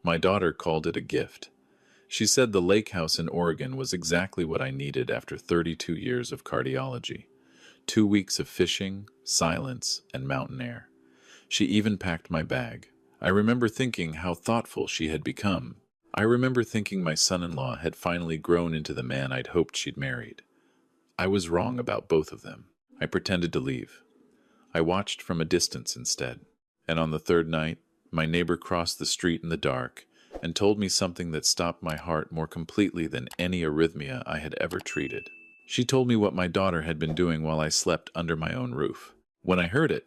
My daughter called it a gift. She said the lake house in Oregon was exactly what I needed after 32 years of cardiology. 2 weeks of fishing, silence, and mountain air. She even packed my bag. I remember thinking how thoughtful she had become. I remember thinking my son-in-law had finally grown into the man I'd hoped she'd married. I was wrong about both of them. I pretended to leave. I watched from a distance instead. And on the third night, my neighbor crossed the street in the dark and told me something that stopped my heart more completely than any arrhythmia I had ever treated. She told me what my daughter had been doing while I slept under my own roof. When I heard it,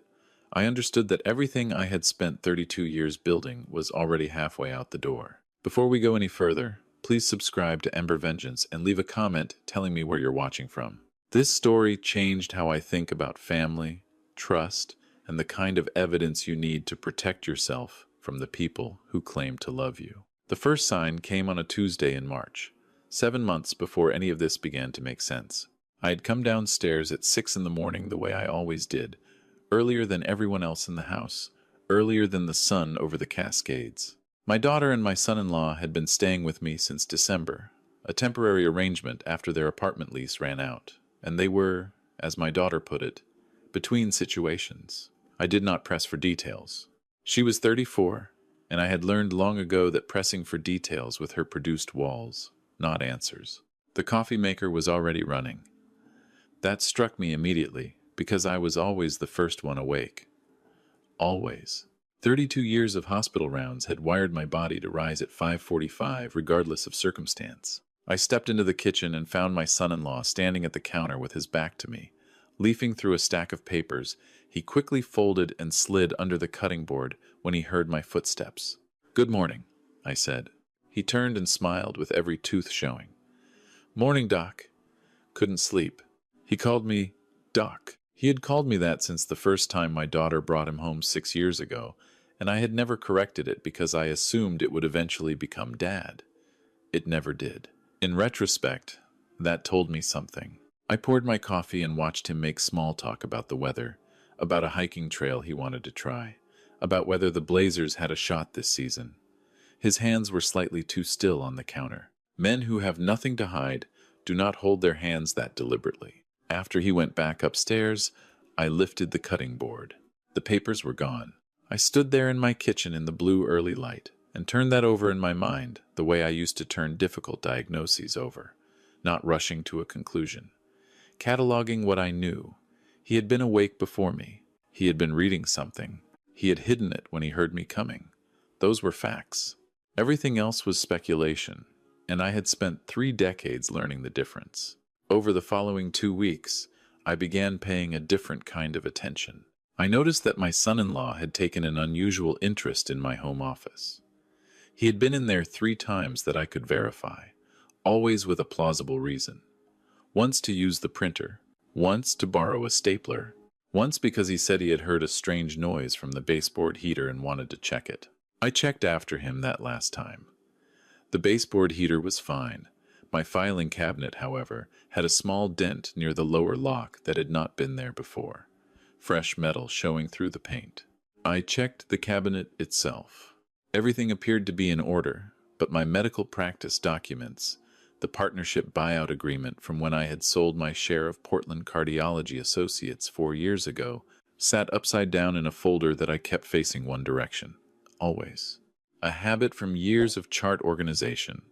I understood that everything I had spent 32 years building was already halfway out the door. Before we go any further, please subscribe to Ember Vengeance and leave a comment telling me where you're watching from. This story changed how I think about family, trust, and the kind of evidence you need to protect yourself from the people who claim to love you. The first sign came on a Tuesday in March, 7 months before any of this began to make sense. I had come downstairs at 6 in the morning the way I always did, earlier than everyone else in the house, earlier than the sun over the Cascades. My daughter and my son-in-law had been staying with me since December, a temporary arrangement after their apartment lease ran out, and they were, as my daughter put it, between situations. I did not press for details. She was 34, and I had learned long ago that pressing for details with her produced walls, not answers. The coffee maker was already running. That struck me immediately, because I was always the first one awake. Always. 32 years of hospital rounds had wired my body to rise at 5:45 regardless of circumstance. I stepped into the kitchen and found my son-in-law standing at the counter with his back to me. Leafing through a stack of papers, he quickly folded and slid under the cutting board when he heard my footsteps. "Good morning," I said. He turned and smiled with every tooth showing. "Morning, Doc." Couldn't sleep. He called me Doc. He had called me that since the first time my daughter brought him home 6 years ago, and I had never corrected it because I assumed it would eventually become Dad. It never did. In retrospect, that told me something. I poured my coffee and watched him make small talk about the weather, about a hiking trail he wanted to try, about whether the Blazers had a shot this season. His hands were slightly too still on the counter. Men who have nothing to hide do not hold their hands that deliberately. After he went back upstairs, I lifted the cutting board. The papers were gone. I stood there in my kitchen in the blue early light and turned that over in my mind the way I used to turn difficult diagnoses over, not rushing to a conclusion. Cataloging what I knew. He had been awake before me. He had been reading something. He had hidden it when he heard me coming. Those were facts. Everything else was speculation, and I had spent 3 decades learning the difference. Over the following 2 weeks, I began paying a different kind of attention. I noticed that my son-in-law had taken an unusual interest in my home office. He had been in there 3 times that I could verify, always with a plausible reason. Once to use the printer, once to borrow a stapler, once because he said he had heard a strange noise from the baseboard heater and wanted to check it. I checked after him that last time. The baseboard heater was fine. My filing cabinet, however, had a small dent near the lower lock that had not been there before, fresh metal showing through the paint. I checked the cabinet itself. Everything appeared to be in order, but my medical practice documents, the partnership buyout agreement from when I had sold my share of Portland Cardiology Associates 4 years ago, sat upside down in a folder that I kept facing one direction, always. A habit from years of chart organization.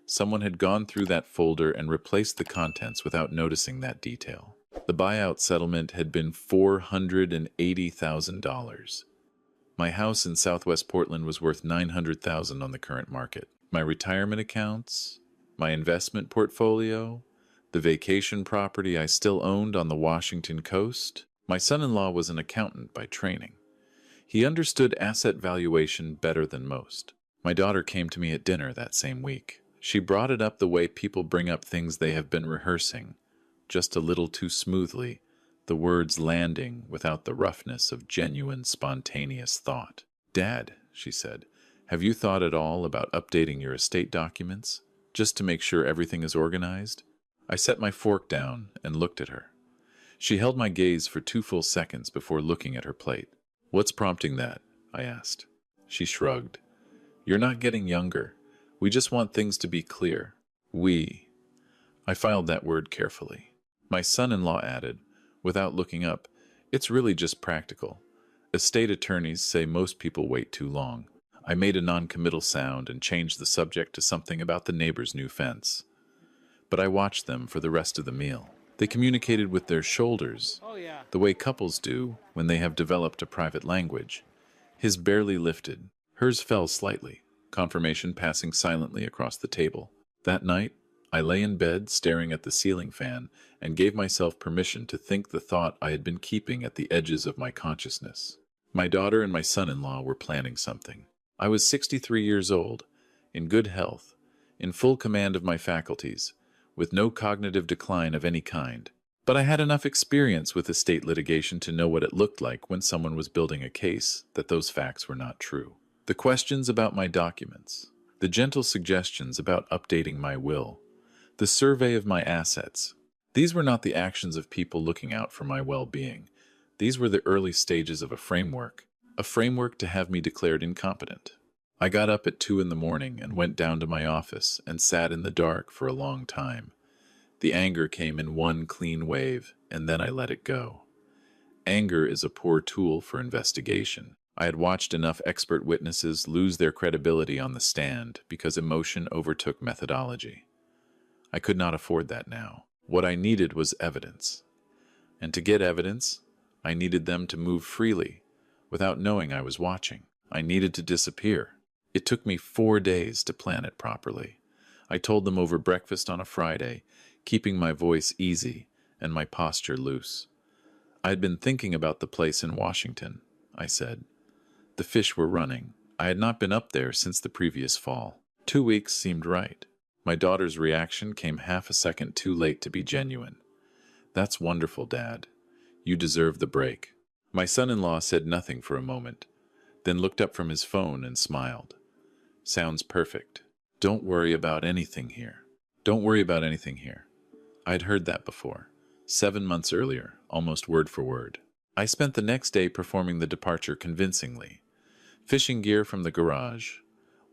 Someone had gone through that folder and replaced the contents without noticing that detail. The buyout settlement had been $480,000. My house in Southwest Portland was worth $900,000 on the current market. My retirement accounts, my investment portfolio, the vacation property I still owned on the Washington coast. My son-in-law was an accountant by training. He understood asset valuation better than most. My daughter came to me at dinner that same week. She brought it up the way people bring up things they have been rehearsing, just a little too smoothly, the words landing without the roughness of genuine, spontaneous thought. "Dad," she said, "have you thought at all about updating your estate documents, just to make sure everything is organized?" I set my fork down and looked at her. She held my gaze for 2 full seconds before looking at her plate. "What's prompting that?" I asked. She shrugged. You're not getting younger. We just want things to be clear. We. I filed that word carefully. My son-in-law added, without looking up, it's really just practical. Estate attorneys say most people wait too long. I made a non-committal sound and changed the subject to something about the neighbor's new fence. But I watched them for the rest of the meal. They communicated with their shoulders, the way couples do when they have developed a private language. His barely lifted. Hers fell slightly, confirmation passing silently across the table. That night, I lay in bed staring at the ceiling fan and gave myself permission to think the thought I had been keeping at the edges of my consciousness. My daughter and my son-in-law were planning something. I was 63 years old, in good health, in full command of my faculties, with no cognitive decline of any kind. But I had enough experience with estate litigation to know what it looked like when someone was building a case that those facts were not true. The questions about my documents, the gentle suggestions about updating my will, the survey of my assets, these were not the actions of people looking out for my well-being. These were the early stages of a framework to have me declared incompetent. I got up at 2 a.m. and went down to my office and sat in the dark for a long time. The anger came in one clean wave, and then I let it go. Anger is a poor tool for investigation. I had watched enough expert witnesses lose their credibility on the stand because emotion overtook methodology. I could not afford that now. What I needed was evidence. And to get evidence, I needed them to move freely, without knowing I was watching. I needed to disappear. It took me 4 days to plan it properly. I told them over breakfast on a Friday, keeping my voice easy and my posture loose. I had been thinking about the place in Washington, I said. The fish were running. I had not been up there since the previous fall. 2 weeks seemed right. My daughter's reaction came half a second too late to be genuine. That's wonderful, Dad. You deserve the break. My son-in-law said nothing for a moment, then looked up from his phone and smiled. Sounds perfect. Don't worry about anything here. Don't worry about anything here. I'd heard that before, 7 months earlier, almost word for word. I spent the next day performing the departure convincingly. Fishing gear from the garage,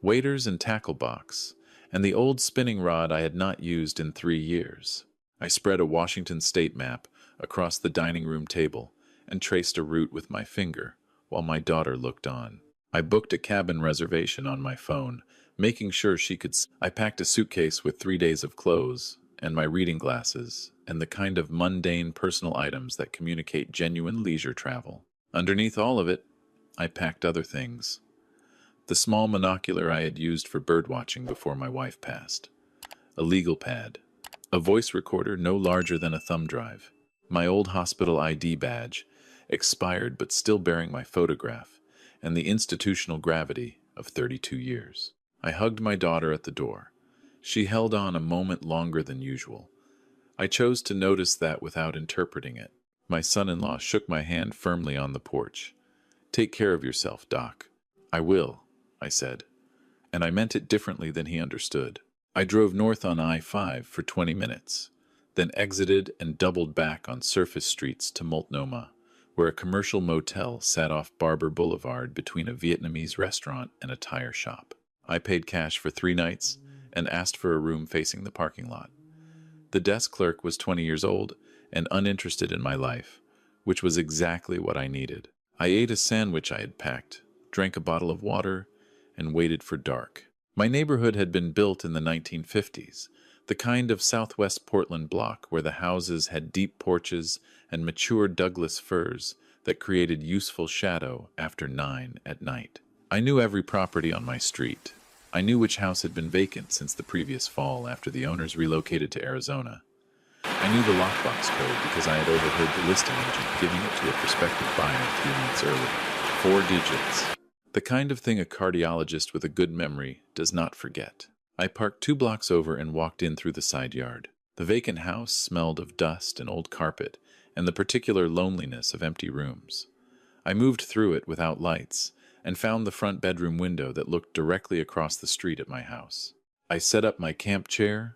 waders and tackle box, and the old spinning rod I had not used in 3 years. I spread a Washington state map across the dining room table and traced a route with my finger while my daughter looked on. I booked a cabin reservation on my phone, making sure she could. I packed a suitcase with 3 days of clothes and my reading glasses and the kind of mundane personal items that communicate genuine leisure travel. Underneath all of it, I packed other things. The small monocular I had used for birdwatching before my wife passed. A legal pad. A voice recorder no larger than a thumb drive. My old hospital ID badge, expired but still bearing my photograph, and the institutional gravity of 32 years. I hugged my daughter at the door. She held on a moment longer than usual. I chose to notice that without interpreting it. My son-in-law shook my hand firmly on the porch. Take care of yourself, Doc. I will, I said, and I meant it differently than he understood. I drove north on I-5 for 20 minutes, then exited and doubled back on surface streets to Multnomah, where a commercial motel sat off Barber Boulevard between a Vietnamese restaurant and a tire shop. I paid cash for 3 nights and asked for a room facing the parking lot. The desk clerk was 20 years old and uninterested in my life, which was exactly what I needed. I ate a sandwich I had packed, drank a bottle of water, and waited for dark. My neighborhood had been built in the 1950s, the kind of southwest Portland block where the houses had deep porches and mature Douglas firs that created useful shadow after 9 at night. I knew every property on my street. I knew which house had been vacant since the previous fall after the owners relocated to Arizona. I knew the lockbox code because I had overheard the listing agent giving it to a prospective buyer 3 months earlier. 4 digits. The kind of thing a cardiologist with a good memory does not forget. I parked 2 blocks over and walked in through the side yard. The vacant house smelled of dust and old carpet and the particular loneliness of empty rooms. I moved through it without lights and found the front bedroom window that looked directly across the street at my house. I set up my camp chair,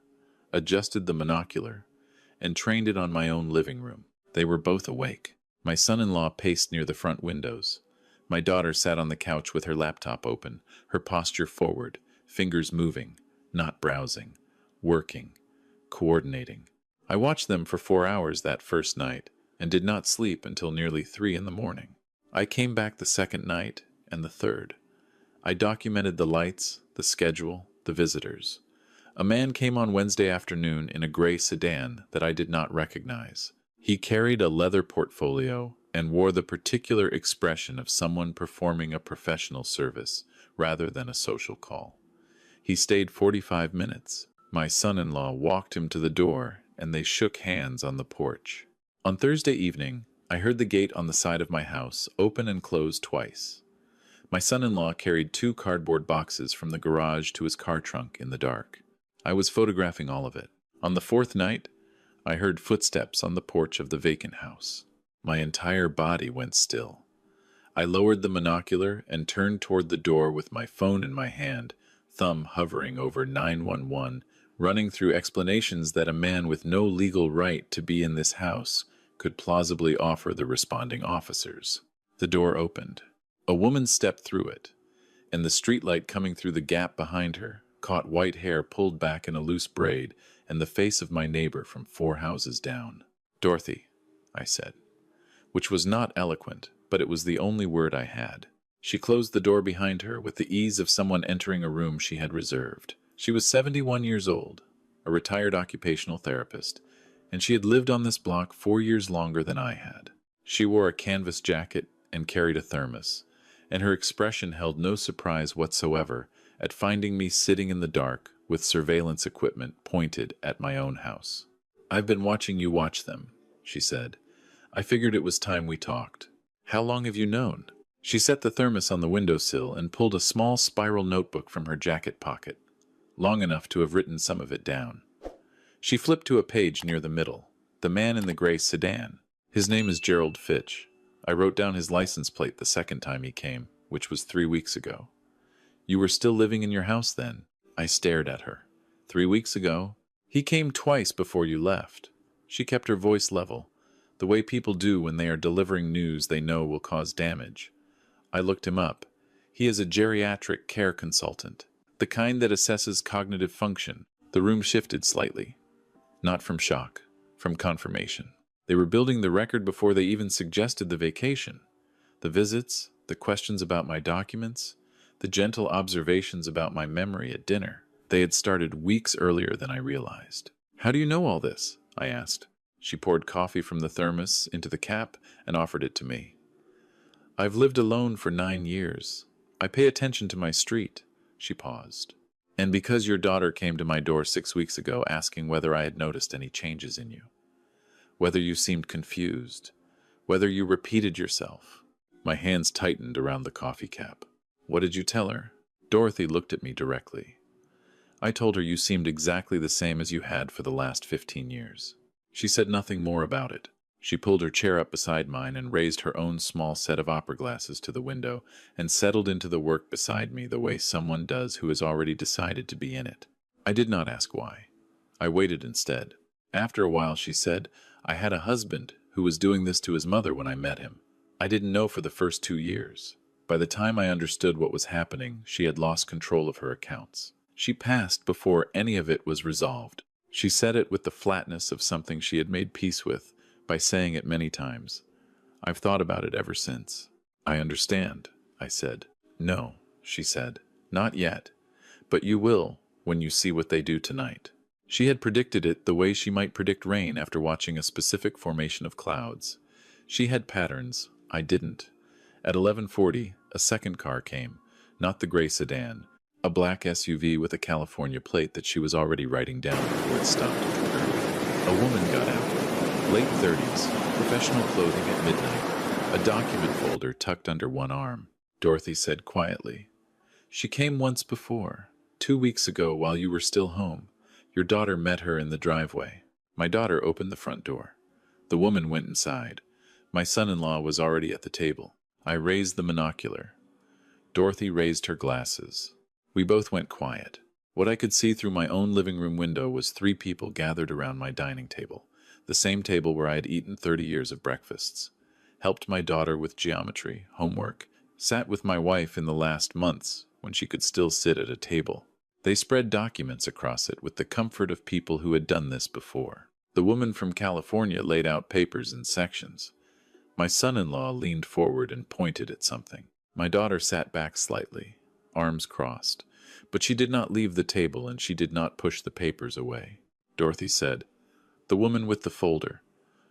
adjusted the monocular, and trained it on my own living room. They were both awake. My son-in-law paced near the front windows, My daughter sat on the couch with her laptop open, her posture forward, fingers moving, not browsing, working, coordinating. I watched them for 4 hours that first night and did not sleep until nearly 3 in the morning. I came back the second night and the third. I documented the lights, the schedule, the visitors. A man came on Wednesday afternoon in a gray sedan that I did not recognize. He carried a leather portfolio and wore the particular expression of someone performing a professional service rather than a social call. He stayed 45 minutes. My son-in-law walked him to the door, and they shook hands on the porch. On Thursday evening, I heard the gate on the side of my house open and close twice. My son-in-law carried 2 cardboard boxes from the garage to his car trunk in the dark. I was photographing all of it. On the 4th night, I heard footsteps on the porch of the vacant house. My entire body went still. I lowered the monocular and turned toward the door with my phone in my hand, thumb hovering over 911, running through explanations that a man with no legal right to be in this house could plausibly offer the responding officers. The door opened. A woman stepped through it, and the streetlight coming through the gap behind her caught white hair pulled back in a loose braid and the face of my neighbor from 4 houses down. "Dorothy," I said, which was not eloquent, but it was the only word I had. She closed the door behind her with the ease of someone entering a room she had reserved. She was 71 years old, a retired occupational therapist, and she had lived on this block 4 years longer than I had. She wore a canvas jacket and carried a thermos, and her expression held no surprise whatsoever at finding me sitting in the dark with surveillance equipment pointed at my own house. "I've been watching you watch them," she said. "I figured it was time we talked. How long have you known?" She set the thermos on the windowsill and pulled a small spiral notebook from her jacket pocket, long enough to have written some of it down. She flipped to a page near the middle. "The man in the gray sedan. His name is Gerald Fitch. I wrote down his license plate the second time he came, which was 3 weeks ago. You were still living in your house then?" I stared at her. "3 weeks ago? He came twice before you left." She kept her voice level, the way people do when they are delivering news they know will cause damage. I looked him up. He is a geriatric care consultant, the kind that assesses cognitive function. The room shifted slightly. Not from shock, from confirmation. They were building the record before they even suggested the vacation. The visits, the questions about my documents, the gentle observations about my memory at dinner. They had started weeks earlier than I realized. "How do you know all this?" I asked. She poured coffee from the thermos into the cap and offered it to me. "I've lived alone for 9 years. I pay attention to my street." She paused. "And because your daughter came to my door 6 weeks ago asking whether I had noticed any changes in you. Whether you seemed confused. Whether you repeated yourself." My hands tightened around the coffee cap. "What did you tell her?" Dorothy looked at me directly. "I told her you seemed exactly the same as you had for the last 15 years. She said nothing more about it. She pulled her chair up beside mine and raised her own small set of opera glasses to the window and settled into the work beside me the way someone does who has already decided to be in it. I did not ask why. I waited instead. After a while she said, "I had a husband who was doing this to his mother when I met him. I didn't know for the first 2 years. By the time I understood what was happening, she had lost control of her accounts. She passed before any of it was resolved." She said it with the flatness of something she had made peace with, by saying it many times. "I've thought about it ever since." "I understand," I said. "No," she said, "not yet. But you will, when you see what they do tonight." She had predicted it the way she might predict rain after watching a specific formation of clouds. She had patterns. I didn't. At 11:40, a second car came, not the gray sedan, a black SUV with a California plate that she was already writing down before it stopped at the curb. A woman got out, late 30s, professional clothing at midnight, a document folder tucked under one arm. Dorothy said quietly, "She came once before, 2 weeks ago while you were still home. Your daughter met her in the driveway." My daughter opened the front door. The woman went inside. My son-in-law was already at the table. I raised the monocular. Dorothy raised her glasses. We both went quiet. What I could see through my own living room window was 3 people gathered around my dining table, the same table where I had eaten 30 years of breakfasts, helped my daughter with geometry, homework, Sat with my wife in the last months when she could still sit at a table. They spread documents across it with the comfort of people who had done this before. The woman from California laid out papers in sections. My son-in-law leaned forward and pointed at something. My daughter sat back slightly, arms crossed, but she did not leave the table and she did not push the papers away. Dorothy said, "The woman with the folder.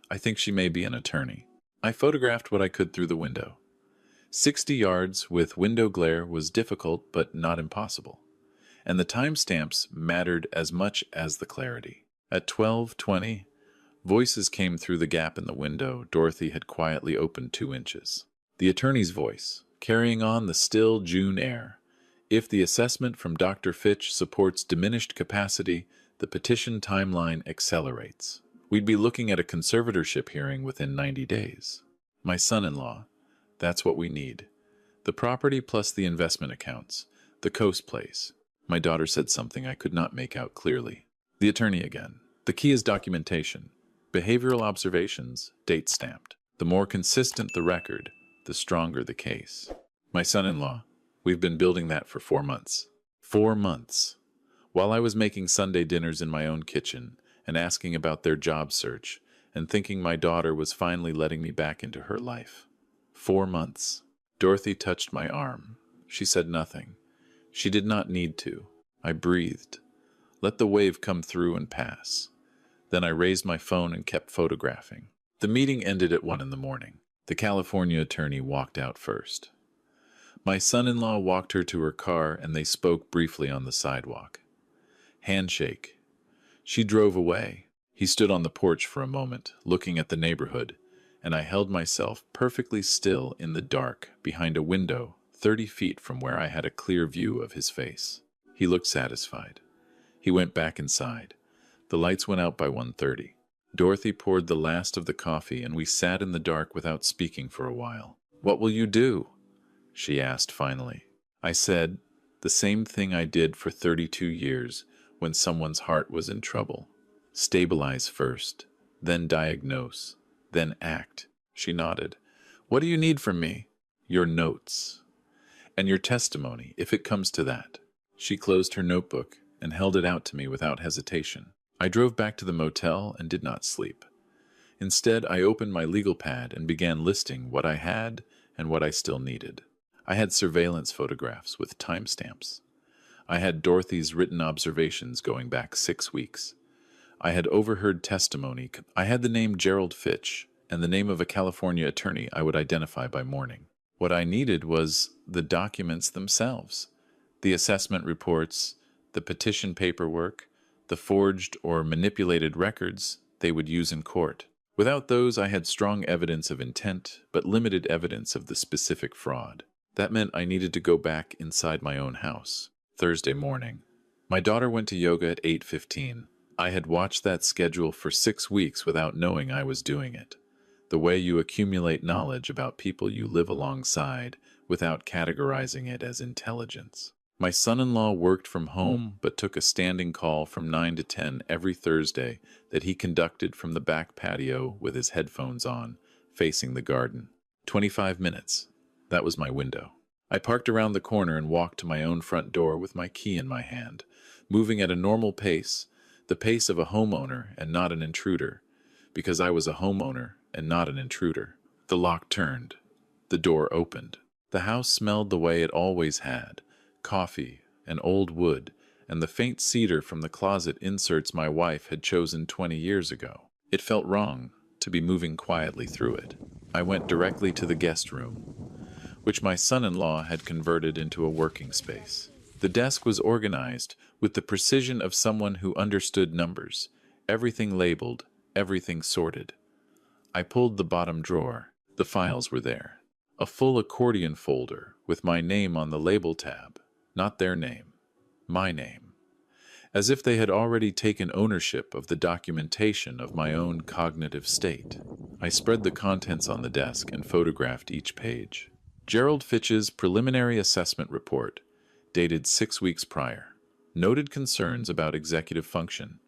I think she may be an attorney." I photographed what I could through the window. 60 yards with window glare was difficult but not impossible, and the timestamps mattered as much as the clarity. At 12:20, voices came through the gap in the window Dorothy had quietly opened 2 inches. The attorney's voice, carrying on the still June air. If the assessment from Dr. Fitch supports diminished capacity, the petition timeline accelerates. We'd be looking at a conservatorship hearing within 90 days. My son-in-law, that's what we need. The property plus the investment accounts. The Coast Place. My daughter said something I could not make out clearly. The attorney again. The key is documentation. Behavioral observations, date stamped. The more consistent the record, the stronger the case. My son-in-law, we've been building that for 4 months. 4 months. While I was making Sunday dinners in my own kitchen and asking about their job search and thinking my daughter was finally letting me back into her life. 4 months. Dorothy touched my arm. She said nothing. She did not need to. I breathed. Let the wave come through and pass. Then I raised my phone and kept photographing. The meeting ended at 1 in the morning. The California attorney walked out first. My son-in-law walked her to her car and they spoke briefly on the sidewalk. Handshake. She drove away. He stood on the porch for a moment, looking at the neighborhood, and I held myself perfectly still in the dark behind a window 30 feet from where I had a clear view of his face. He looked satisfied. He went back inside. The lights went out by 1:30. Dorothy poured the last of the coffee and we sat in the dark without speaking for a while. "What will you do?" she asked finally. I said, "The same thing I did for 32 years when someone's heart was in trouble. Stabilize first, then diagnose, then act." She nodded. "What do you need from me?" "Your notes. And your testimony, if it comes to that." She closed her notebook and held it out to me without hesitation. I drove back to the motel and did not sleep. Instead, I opened my legal pad and began listing what I had and what I still needed. I had surveillance photographs with timestamps. I had Dorothy's written observations going back 6 weeks. I had overheard testimony. I had the name Gerald Fitch and the name of a California attorney I would identify by morning. What I needed was the documents themselves, the assessment reports, the petition paperwork, the forged or manipulated records they would use in court. Without those, I had strong evidence of intent, but limited evidence of the specific fraud. That meant I needed to go back inside my own house. Thursday morning. My daughter went to yoga at 8:15. I had watched that schedule for 6 weeks without knowing I was doing it. The way you accumulate knowledge about people you live alongside without categorizing it as intelligence. My son-in-law worked from home but took a standing call from 9 to 10 every Thursday that he conducted from the back patio with his headphones on, facing the garden. 25 minutes. That was my window. I parked around the corner and walked to my own front door with my key in my hand, moving at a normal pace, the pace of a homeowner and not an intruder, because I was a homeowner and not an intruder. The lock turned. The door opened. The house smelled the way it always had, coffee and old wood, and the faint cedar from the closet inserts my wife had chosen 20 years ago. It felt wrong to be moving quietly through it. I went directly to the guest room, which my son-in-law had converted into a working space. The desk was organized with the precision of someone who understood numbers, everything labeled, everything sorted. I pulled the bottom drawer. The files were there. A full accordion folder with my name on the label tab. Not their name. My name. As if they had already taken ownership of the documentation of my own cognitive state. I spread the contents on the desk and photographed each page. Gerald Fitch's preliminary assessment report, dated 6 weeks prior. Noted concerns about executive function.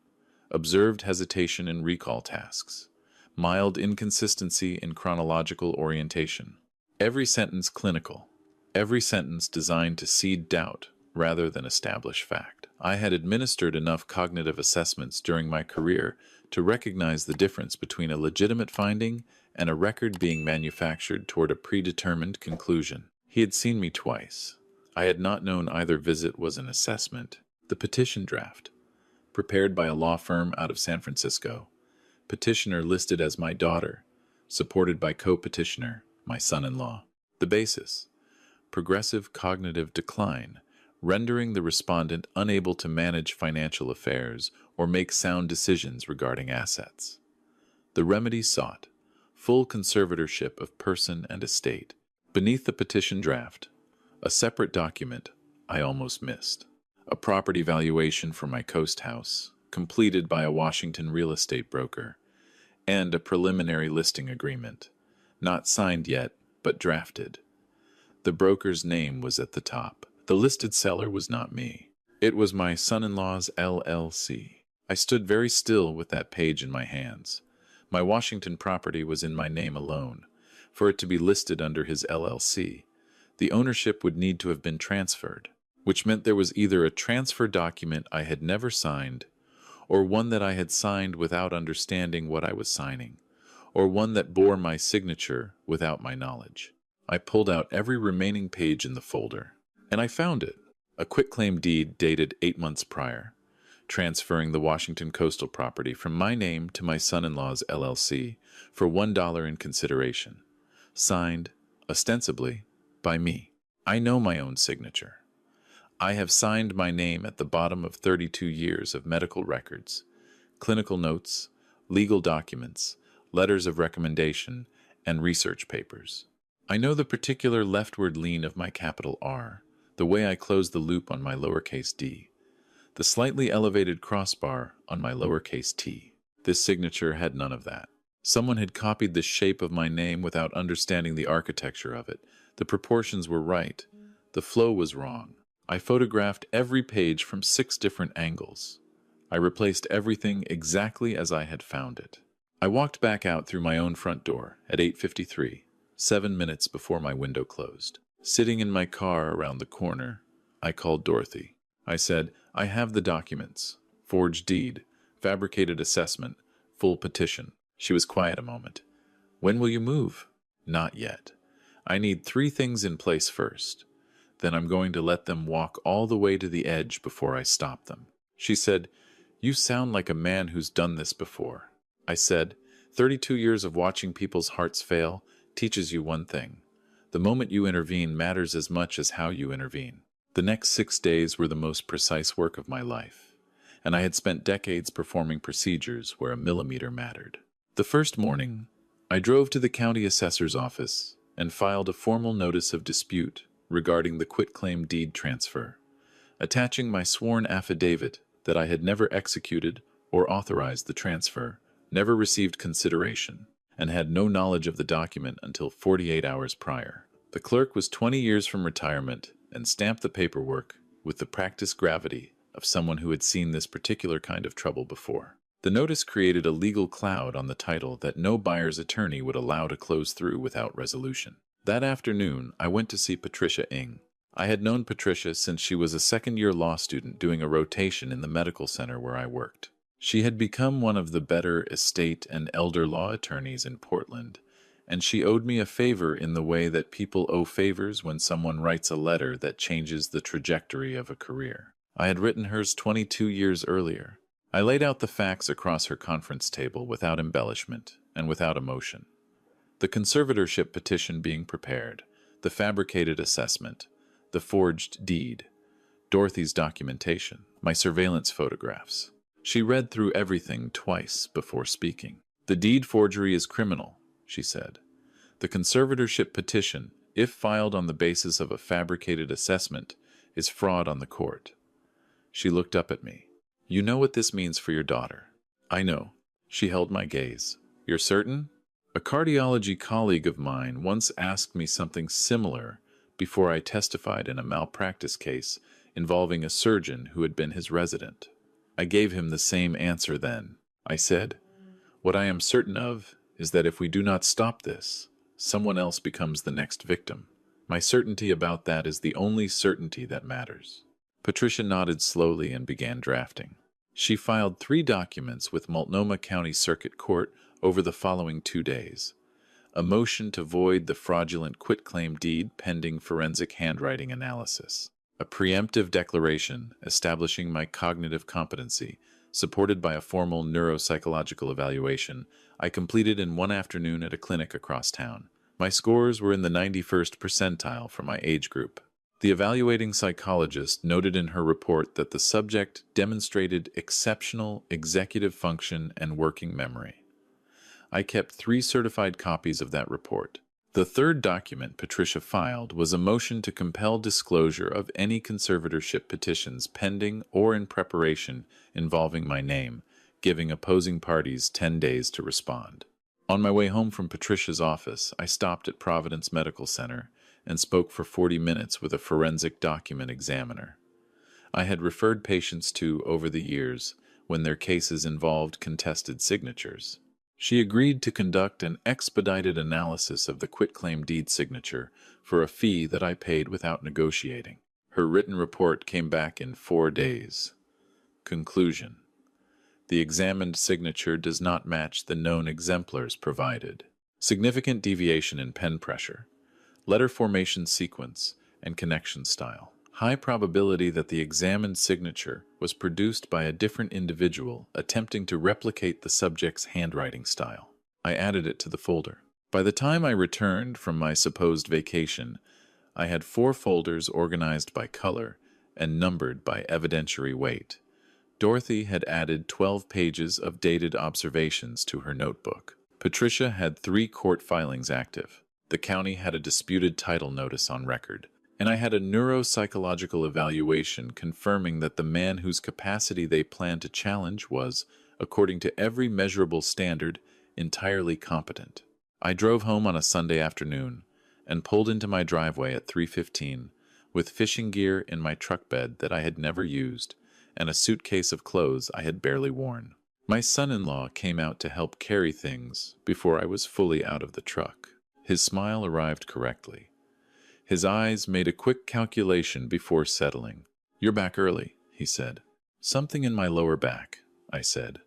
Observed hesitation in recall tasks. Mild inconsistency in chronological orientation. Every sentence clinical. every sentence designed to seed doubt rather than establish fact. I had administered enough cognitive assessments during my career to recognize the difference between a legitimate finding and a record being manufactured toward a predetermined conclusion. He had seen me twice. I had not known either visit was an assessment. The petition draft, prepared by a law firm out of San Francisco. Petitioner listed as my daughter, supported by co-petitioner, my son-in-law. The basis: progressive cognitive decline, rendering the respondent unable to manage financial affairs or make sound decisions regarding assets. The remedy sought: full conservatorship of person and estate. Beneath the petition draft, a separate document I almost missed. A property valuation for my coast house, completed by a Washington real estate broker, and a preliminary listing agreement, not signed yet, but drafted. The broker's name was at the top. The listed seller was not me. It was my son-in-law's LLC. I stood very still with that page in my hands. My Washington property was in my name alone. For it to be listed under his LLC, the ownership would need to have been transferred, which meant there was either a transfer document I had never signed, or one that I had signed without understanding what I was signing, or one that bore my signature without my knowledge. I pulled out every remaining page in the folder, and I found it. A quitclaim deed dated 8 months prior, transferring the Washington coastal property from my name to my son-in-law's LLC for $1 in consideration, signed, ostensibly, by me. I know my own signature. I have signed my name at the bottom of 32 years of medical records, clinical notes, legal documents, letters of recommendation, and research papers. I know the particular leftward lean of my capital R, the way I close the loop on my lowercase d, the slightly elevated crossbar on my lowercase t. This signature had none of that. Someone had copied the shape of my name without understanding the architecture of it. The proportions were right. The flow was wrong. I photographed every page from 6 different angles. I replaced everything exactly as I had found it. I walked back out through my own front door at 8:53, 7 minutes before my window closed. Sitting in my car around the corner, I called Dorothy. I said, "I have the documents. Forged deed, fabricated assessment, full petition." She was quiet a moment. "When will you move?" "Not yet. I need 3 things in place first. Then I'm going to let them walk all the way to the edge before I stop them." She said, "You sound like a man who's done this before." I said, 32 years of watching people's hearts fail teaches you one thing. The moment you intervene matters as much as how you intervene. The next 6 days were the most precise work of my life, and I had spent decades performing procedures where a millimeter mattered. The first morning, I drove to the county assessor's office and filed a formal notice of dispute regarding the quitclaim deed transfer, attaching my sworn affidavit that I had never executed or authorized the transfer, never received consideration, and had no knowledge of the document until 48 hours prior. The clerk was 20 years from retirement and stamped the paperwork with the practiced gravity of someone who had seen this particular kind of trouble before. The notice created a legal cloud on the title that no buyer's attorney would allow to close through without resolution. That afternoon, I went to see Patricia Ng. I had known Patricia since she was a second-year law student doing a rotation in the medical center where I worked. She had become one of the better estate and elder law attorneys in Portland, and she owed me a favor in the way that people owe favors when someone writes a letter that changes the trajectory of a career. I had written hers 22 years earlier. I laid out the facts across her conference table without embellishment and without emotion. The conservatorship petition being prepared, the fabricated assessment, the forged deed, Dorothy's documentation, my surveillance photographs. She read through everything twice before speaking. "The deed forgery is criminal," she said. "The conservatorship petition, if filed on the basis of a fabricated assessment, is fraud on the court." She looked up at me. "You know what this means for your daughter." "I know." She held my gaze. "You're certain?" A cardiology colleague of mine once asked me something similar before I testified in a malpractice case involving a surgeon who had been his resident. I gave him the same answer then. I said, "What I am certain of is that if we do not stop this, someone else becomes the next victim. My certainty about that is the only certainty that matters. Patricia nodded slowly and began drafting. She filed 3 documents with Multnomah County Circuit Court over the following 2 days. A motion to void the fraudulent quitclaim deed pending forensic handwriting analysis. A preemptive declaration establishing my cognitive competency, supported by a formal neuropsychological evaluation I completed in one afternoon at a clinic across town. My scores were in the 91st percentile for my age group. The evaluating psychologist noted in her report that the subject demonstrated exceptional executive function and working memory. I kept 3 certified copies of that report. The 3rd document Patricia filed was a motion to compel disclosure of any conservatorship petitions pending or in preparation involving my name, giving opposing parties 10 days to respond. On my way home from Patricia's office, I stopped at Providence Medical Center and spoke for 40 minutes with a forensic document examiner. I had referred patients to over the years when their cases involved contested signatures. She agreed to conduct an expedited analysis of the quitclaim deed signature for a fee that I paid without negotiating. Her written report came back in 4 days. Conclusion: the examined signature does not match the known exemplars provided. Significant deviation in pen pressure, letter formation sequence, and connection style. High probability that the examined signature was produced by a different individual attempting to replicate the subject's handwriting style. I added it to the folder. By the time I returned from my supposed vacation, I had 4 folders organized by color and numbered by evidentiary weight. Dorothy had added 12 pages of dated observations to her notebook. Patricia had 3 court filings active. The county had a disputed title notice on record, and I had a neuropsychological evaluation confirming that the man whose capacity they planned to challenge was, according to every measurable standard, entirely competent. I drove home on a Sunday afternoon and pulled into my driveway at 3:15 with fishing gear in my truck bed that I had never used and a suitcase of clothes I had barely worn. My son-in-law came out to help carry things before I was fully out of the truck. His smile arrived correctly. His eyes made a quick calculation before settling. "You're back early," he said. "Something in my lower back," I said.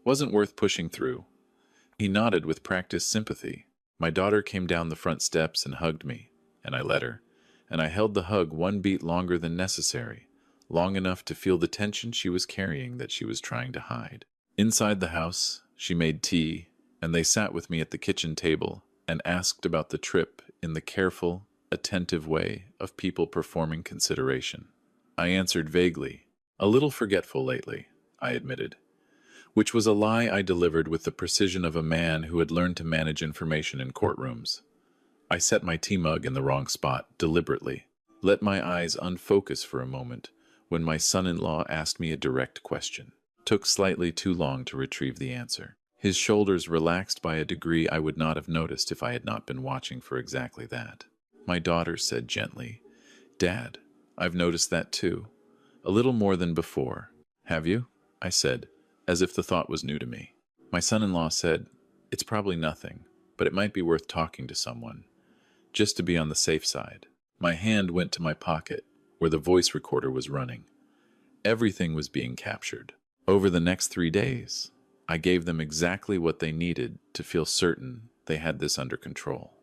"Wasn't worth pushing through." He nodded with practiced sympathy. My daughter came down the front steps and hugged me, and I let her, and I held the hug 1 beat longer than necessary, long enough to feel the tension she was carrying that she was trying to hide. Inside the house, she made tea, and they sat with me at the kitchen table and asked about the trip in the careful, attentive way of people performing consideration. I answered vaguely, "A little forgetful lately," I admitted, which was a lie I delivered with the precision of a man who had learned to manage information in courtrooms. I set my tea mug in the wrong spot, deliberately, let my eyes unfocus for a moment when my son-in-law asked me a direct question. Took slightly too long to retrieve the answer. His shoulders relaxed by a degree I would not have noticed if I had not been watching for exactly that. My daughter said gently, "Dad, I've noticed that too. A little more than before." "Have you?" I said, as if the thought was new to me. My son-in-law said, "It's probably nothing, but it might be worth talking to someone, just to be on the safe side." My hand went to my pocket, where the voice recorder was running. Everything was being captured. Over the next 3 days, I gave them exactly what they needed to feel certain they had this under control.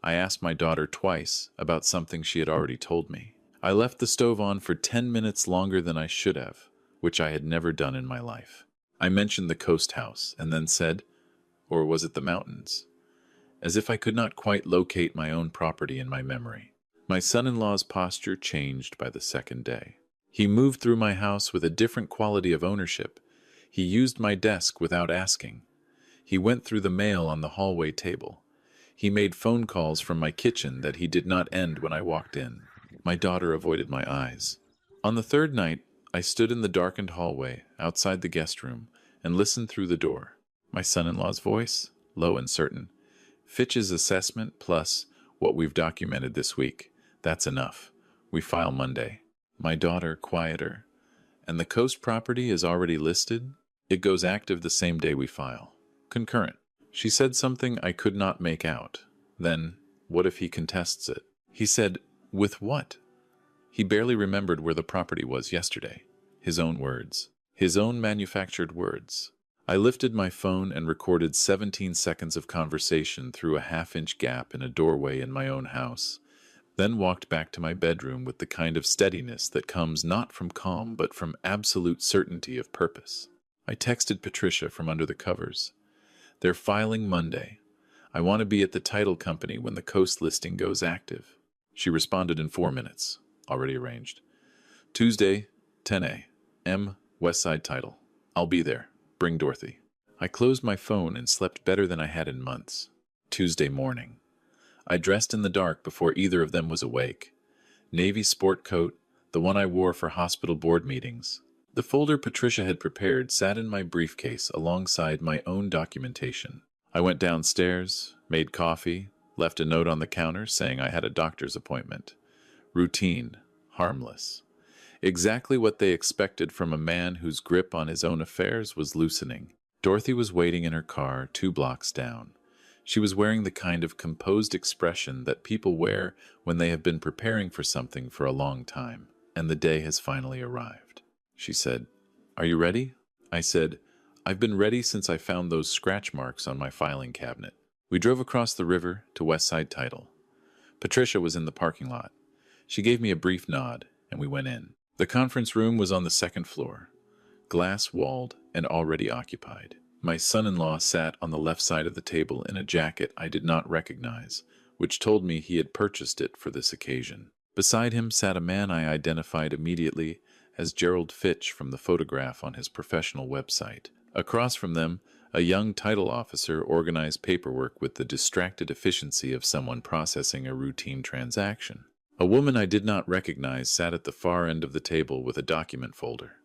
I asked my daughter twice about something she had already told me. I left the stove on for 10 minutes longer than I should have, which I had never done in my life. I mentioned the coast house and then said, or was it the mountains? As if I could not quite locate my own property in my memory. My son-in-law's posture changed by the 2nd day. He moved through my house with a different quality of ownership. He used my desk without asking. He went through the mail on the hallway table. He made phone calls from my kitchen that he did not end when I walked in. My daughter avoided my eyes. On the 3rd night, I stood in the darkened hallway outside the guest room and listened through the door. My son-in-law's voice, low and certain. "Fitch's assessment plus what we've documented this week. That's enough. We file Monday." My daughter, quieter. "And the coast property is already listed? It goes active the same day we file. Concurrent." She said something I could not make out. Then, what if he contests it? He said, "With what?" He barely remembered where the property was yesterday. His own words. His own manufactured words. I lifted my phone and recorded 17 seconds of conversation through a half-inch gap in a doorway in my own house, then walked back to my bedroom with the kind of steadiness that comes not from calm but from absolute certainty of purpose. I texted Patricia from under the covers. "They're filing Monday. I want to be at the title company when the coast listing goes active." She responded in 4 minutes. Already arranged. "Tuesday, 10 a.m., Westside Title. I'll be there. Bring Dorothy." I closed my phone and slept better than I had in months. Tuesday morning. I dressed in the dark before either of them was awake. Navy sport coat, the one I wore for hospital board meetings. The folder Patricia had prepared sat in my briefcase alongside my own documentation. I went downstairs, made coffee, left a note on the counter saying I had a doctor's appointment. Routine, harmless. Exactly what they expected from a man whose grip on his own affairs was loosening. Dorothy was waiting in her car 2 blocks down. She was wearing the kind of composed expression that people wear when they have been preparing for something for a long time, and the day has finally arrived. She said, "Are you ready?" I said, "I've been ready since I found those scratch marks on my filing cabinet." We drove across the river to Westside Title. Patricia was in the parking lot. She gave me a brief nod, and we went in. The conference room was on the 2nd floor, glass-walled and already occupied. My son-in-law sat on the left side of the table in a jacket I did not recognize, which told me he had purchased it for this occasion. Beside him sat a man I identified immediately as Gerald Fitch from the photograph on his professional website. Across from them, a young title officer organized paperwork with the distracted efficiency of someone processing a routine transaction. A woman I did not recognize sat at the far end of the table with a document folder.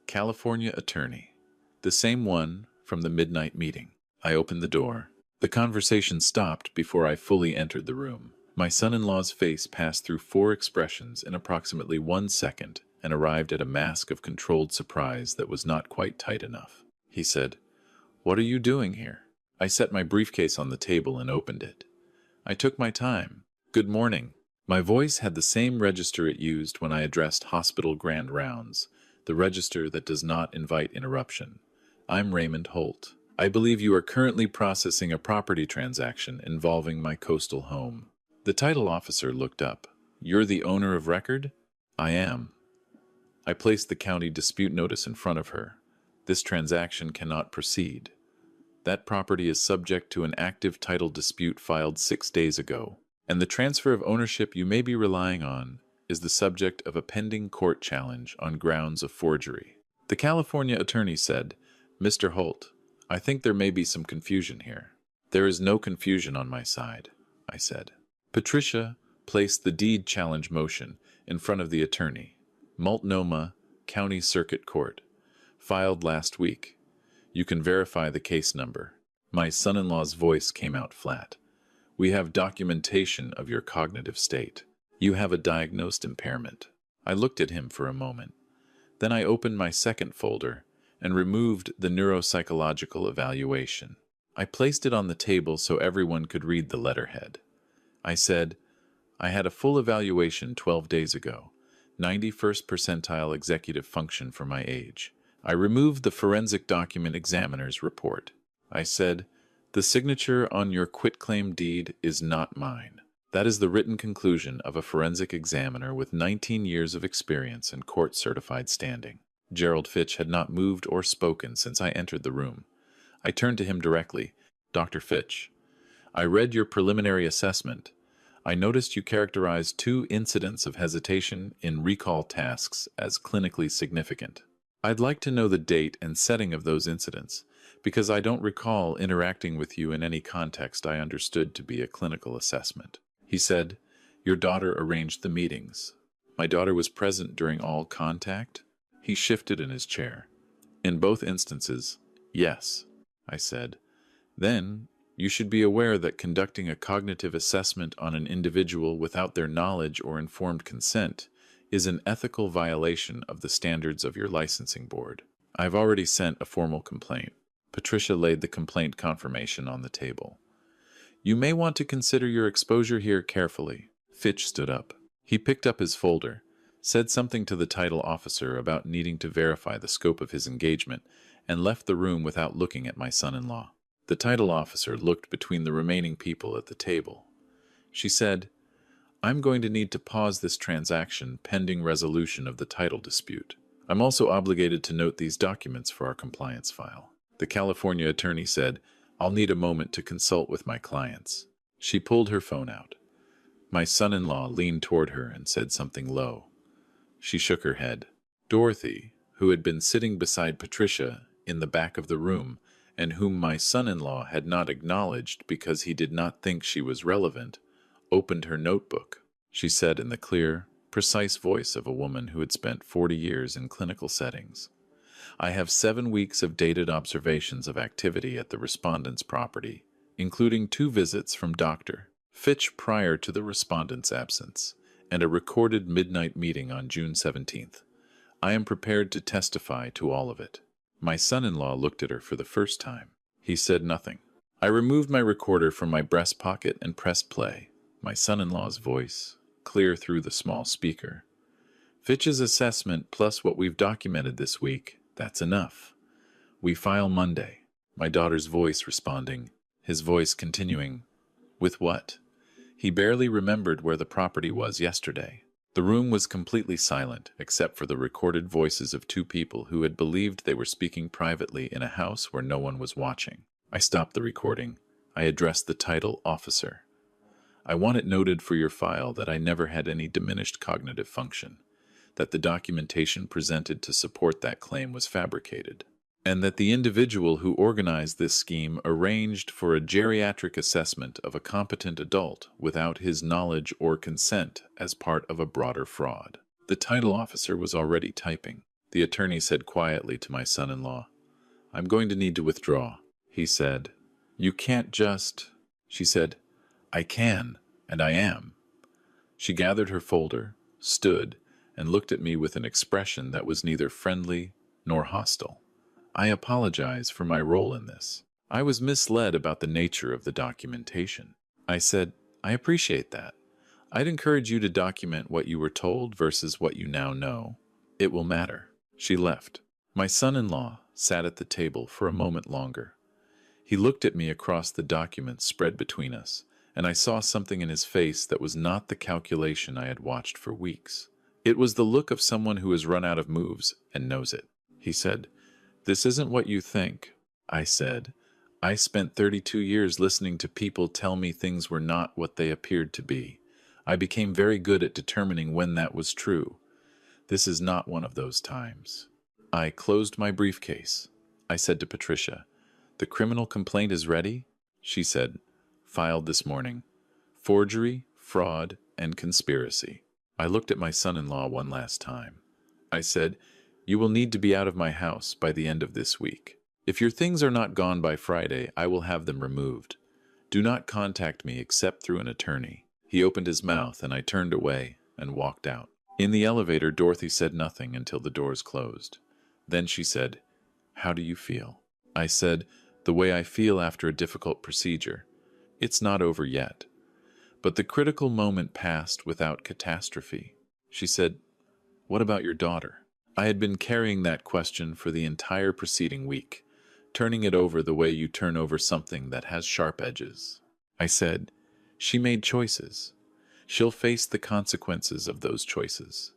California attorney. The same one from the midnight meeting. I opened the door. The conversation stopped before I fully entered the room. My son-in-law's face passed through 4 expressions in approximately 1 second and arrived at a mask of controlled surprise that was not quite tight enough. He said, "What are you doing here?" I set my briefcase on the table and opened it. I took my time. "Good morning." My voice had the same register it used when I addressed hospital grand rounds, the register that does not invite interruption. "I'm Raymond Holt. I believe you are currently processing a property transaction involving my coastal home." The title officer looked up. "You're the owner of record?" "I am." I placed the county dispute notice in front of her. "This transaction cannot proceed. That property is subject to an active title dispute filed 6 days ago, and the transfer of ownership you may be relying on is the subject of a pending court challenge on grounds of forgery." The California attorney said, "Mr. Holt, I think there may be some confusion here." "There is no confusion on my side," I said. Patricia placed the deed challenge motion in front of the attorney. Multnomah County Circuit Court. Filed last week. You can verify the case number. My son-in-law's voice came out flat. "We have documentation of your cognitive state. You have a diagnosed impairment." I looked at him for a moment. Then I opened my second folder and removed the neuropsychological evaluation. I placed it on the table so everyone could read the letterhead. I said, "I had a full evaluation 12 days ago, 91st percentile executive function for my age." I removed the forensic document examiner's report. I said, "The signature on your quitclaim deed is not mine. That is the written conclusion of a forensic examiner with 19 years of experience and court-certified standing." Gerald Fitch had not moved or spoken since I entered the room. I turned to him directly. "Dr. Fitch, I read your preliminary assessment. I noticed you characterized 2 incidents of hesitation in recall tasks as clinically significant. I'd like to know the date and setting of those incidents, because I don't recall interacting with you in any context I understood to be a clinical assessment." He said, "Your daughter arranged the meetings." "My daughter was present during all contact?" He shifted in his chair. "In both instances, yes," I said. "Then you should be aware that conducting a cognitive assessment on an individual without their knowledge or informed consent is an ethical violation of the standards of your licensing board. I've already sent a formal complaint." Patricia laid the complaint confirmation on the table. "You may want to consider your exposure here carefully. Fitch stood up. He picked up his folder, said something to the title officer about needing to verify the scope of his engagement, and left the room without looking at my son-in-law. The title officer looked between the remaining people at the table. She said, "I'm going to need to pause this transaction pending resolution of the title dispute. I'm also obligated to note these documents for our compliance file." The California attorney said, "I'll need a moment to consult with my clients." She pulled her phone out. My son-in-law leaned toward her and said something low. She shook her head. Dorothy, who had been sitting beside Patricia in the back of the room, and whom my son-in-law had not acknowledged because he did not think she was relevant, opened her notebook. She said in the clear, precise voice of a woman who had spent 40 years in clinical settings, "I have 7 weeks of dated observations of activity at the respondent's property, including 2 visits from Dr. Fitch prior to the respondent's absence, and a recorded midnight meeting on June 17th. I am prepared to testify to all of it." My son-in-law looked at her for the first time. He said nothing. I removed my recorder from my breast pocket and pressed play. My son-in-law's voice, clear through the small speaker. "Fitch's assessment plus what we've documented this week, that's enough. We file Monday." My daughter's voice responding, his voice continuing, "With what?" He barely remembered where the property was yesterday. The room was completely silent, except for the recorded voices of 2 people who had believed they were speaking privately in a house where no one was watching. I stopped the recording. I addressed the title officer. "I want it noted for your file that I never had any diminished cognitive function, that the documentation presented to support that claim was fabricated, and that the individual who organized this scheme arranged for a geriatric assessment of a competent adult without his knowledge or consent as part of a broader fraud." The title officer was already typing. The attorney said quietly to my son-in-law, "I'm going to need to withdraw." He said, "You can't just..." She said, "I can, and I am." She gathered her folder, stood, and looked at me with an expression that was neither friendly nor hostile. "I apologize for my role in this. I was misled about the nature of the documentation." I said, "I appreciate that. I'd encourage you to document what you were told versus what you now know. It will matter." She left. My son-in-law sat at the table for a moment longer. He looked at me across the documents spread between us, and I saw something in his face that was not the calculation I had watched for weeks. It was the look of someone who has run out of moves and knows it. He said, "This isn't what you think." I said, "I spent 32 years listening to people tell me things were not what they appeared to be. I became very good at determining when that was true. This is not one of those times." I closed my briefcase. I said to Patricia, "The criminal complaint is ready?" She said, "Filed this morning. Forgery, fraud, and conspiracy." I looked at my son-in-law one last time. I said, "You will need to be out of my house by the end of this week. If your things are not gone by Friday, I will have them removed. Do not contact me except through an attorney." He opened his mouth, and I turned away and walked out. In the elevator, Dorothy said nothing until the doors closed. Then she said, "How do you feel?" I said, "The way I feel after a difficult procedure. It's not over yet." But the critical moment passed without catastrophe. She said, "What about your daughter?" I had been carrying that question for the entire preceding week, turning it over the way you turn over something that has sharp edges. I said, "She made choices. She'll face the consequences of those choices.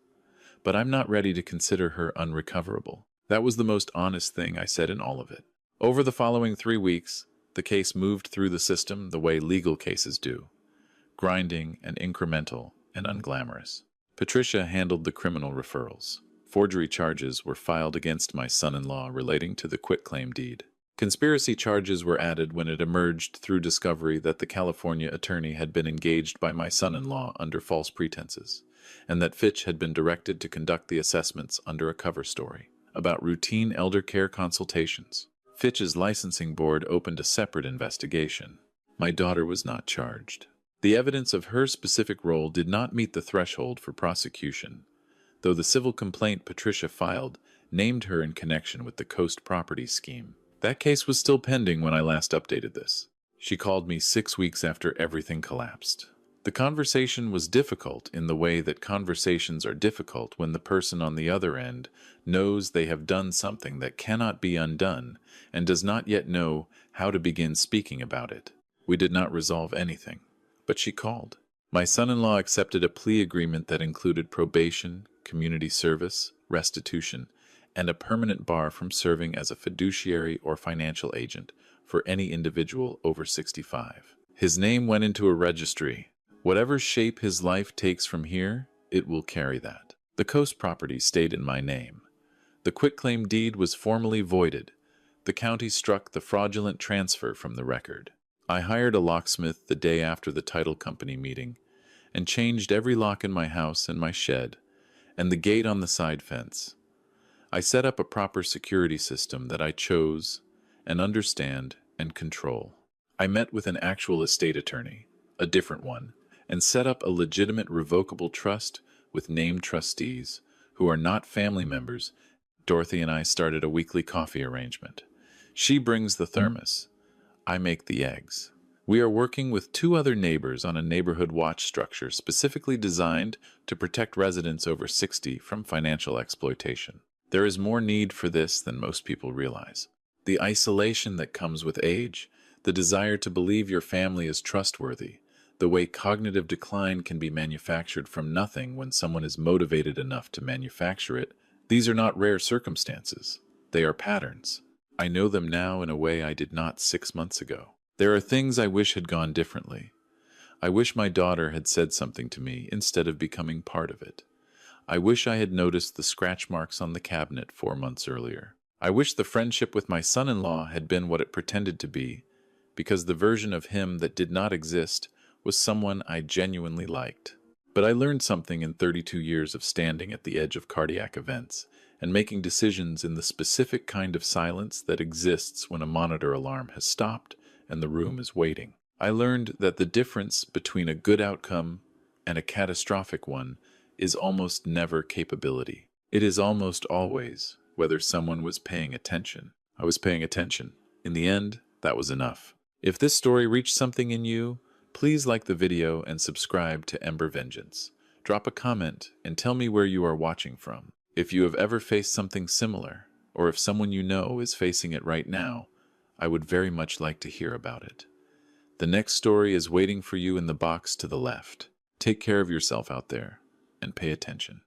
But I'm not ready to consider her unrecoverable." That was the most honest thing I said in all of it. Over the following 3 weeks, the case moved through the system the way legal cases do, grinding and incremental and unglamorous. Patricia handled the criminal referrals. Forgery charges were filed against my son-in-law relating to the quitclaim deed. Conspiracy charges were added when it emerged through discovery that the California attorney had been engaged by my son-in-law under false pretenses, and that Fitch had been directed to conduct the assessments under a cover story about routine elder care consultations. Fitch's licensing board opened a separate investigation. My daughter was not charged. The evidence of her specific role did not meet the threshold for prosecution, though the civil complaint Patricia filed named her in connection with the Coast property scheme. That case was still pending when I last updated this. She called me 6 weeks after everything collapsed. The conversation was difficult in the way that conversations are difficult when the person on the other end knows they have done something that cannot be undone and does not yet know how to begin speaking about it. We did not resolve anything, but she called. My son-in-law accepted a plea agreement that included probation, community service, restitution, and a permanent bar from serving as a fiduciary or financial agent for any individual over 65. His name went into a registry. Whatever shape his life takes from here, it will carry that. The coast property stayed in my name. The quitclaim deed was formally voided. The county struck the fraudulent transfer from the record. I hired a locksmith the day after the title company meeting and changed every lock in my house and my shed and the gate on the side fence. I set up a proper security system that I chose and understand and control. I met with an actual estate attorney, a different one, and set up a legitimate revocable trust with named trustees who are not family members. Dorothy and I started a weekly coffee arrangement. She brings the thermos. I make the eggs. We are working with 2 other neighbors on a neighborhood watch structure specifically designed to protect residents over 60 from financial exploitation. There is more need for this than most people realize. The isolation that comes with age, the desire to believe your family is trustworthy, the way cognitive decline can be manufactured from nothing when someone is motivated enough to manufacture it, these are not rare circumstances. They are patterns. I know them now in a way I did not 6 months ago. There are things I wish had gone differently. I wish my daughter had said something to me instead of becoming part of it. I wish I had noticed the scratch marks on the cabinet 4 months earlier. I wish the friendship with my son-in-law had been what it pretended to be, because the version of him that did not exist was someone I genuinely liked. But I learned something in 32 years of standing at the edge of cardiac events and making decisions in the specific kind of silence that exists when a monitor alarm has stopped and the room is waiting. I learned that the difference between a good outcome and a catastrophic one is almost never capability. It is almost always whether someone was paying attention. I was paying attention. In the end, that was enough. If this story reached something in you, please like the video and subscribe to Ember Vengeance. Drop a comment and tell me where you are watching from. If you have ever faced something similar, or if someone you know is facing it right now, I would very much like to hear about it. The next story is waiting for you in the box to the left. Take care of yourself out there and pay attention.